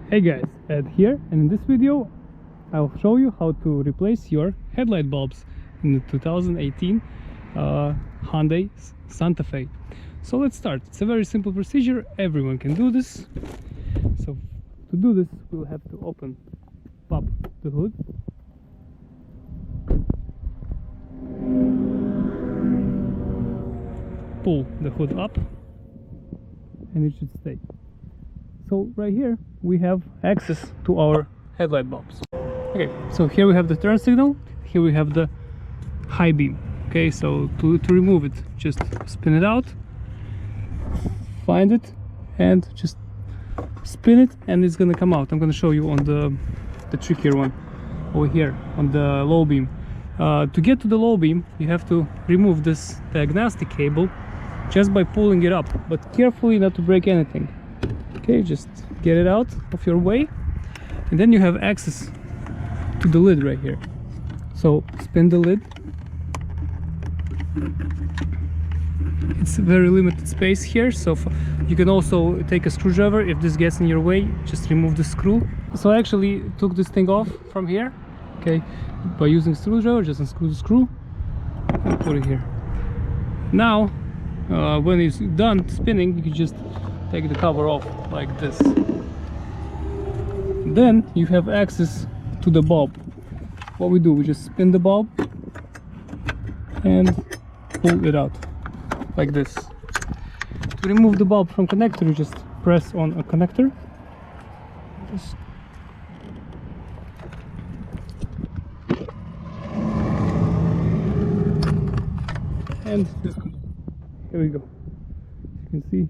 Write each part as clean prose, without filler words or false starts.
Hey guys, Ed here, and in this video I'll show you how to replace your headlight bulbs in the 2018 Hyundai Santa Fe. So let's start. It's a very simple procedure, everyone can do this. So to do this we'll have to pop the hood, pull the hood up, and it should stay. So right here we have access to our headlight bulbs. Okay, so here we have the turn signal, here we have the high beam. Okay, so to remove it, just spin it out, find it, and just spin it, and it's gonna come out. I'm gonna show you on the trickier one over here on the low beam. To get to the low beam, you have to remove this diagnostic cable just by pulling it up, but carefully not to break anything. Okay, just get it out of your way, and then you have access to the lid right here. So spin the lid. It's a very limited space here, so you can also take a screwdriver. If this gets in your way, just remove the screw. So I actually took this thing off from here, okay, by using a screwdriver. Just unscrew the screw and put it here. Now when it's done spinning, you can just take the cover off like this. Then you have access to the bulb. What we do, we just spin the bulb and pull it out like this. To remove the bulb from connector, you just press on a connector. Just and here we go. You can see,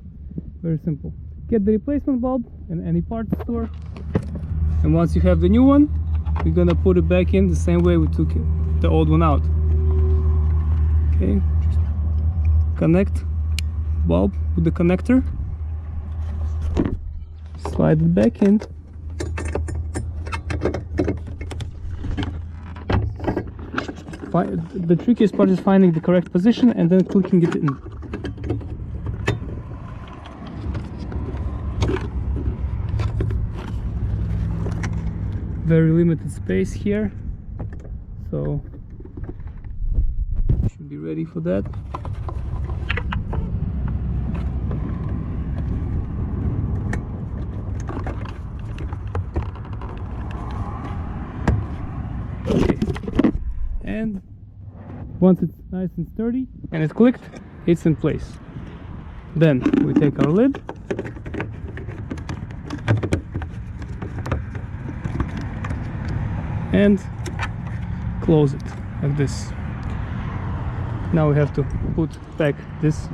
very simple. Get the replacement bulb in any parts store, and once you have the new one, we're gonna put it back in the same way we took the old one out. Okay, just connect bulb with the connector, slide it back in, the trickiest part is finding the correct position and then clicking it in. Very limited space here, so should be ready for that. Okay, and once it's nice and sturdy and it's clicked, it's in place. Then we take our lid, and close it like this. Now we have to put back this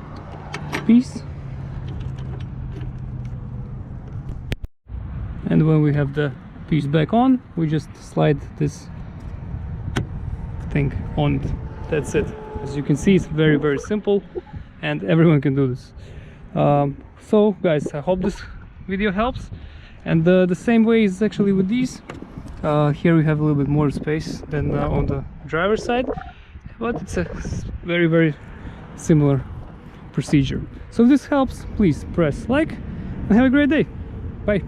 piece, and when we have the piece back on, we just slide this thing on it. That's it. As you can see, it's very simple and everyone can do this. So guys, I hope this video helps, and the same way is actually with these. Here we have a little bit more space than on the driver's side, but it's a very similar procedure. So if this helps, please press like and have a great day. Bye.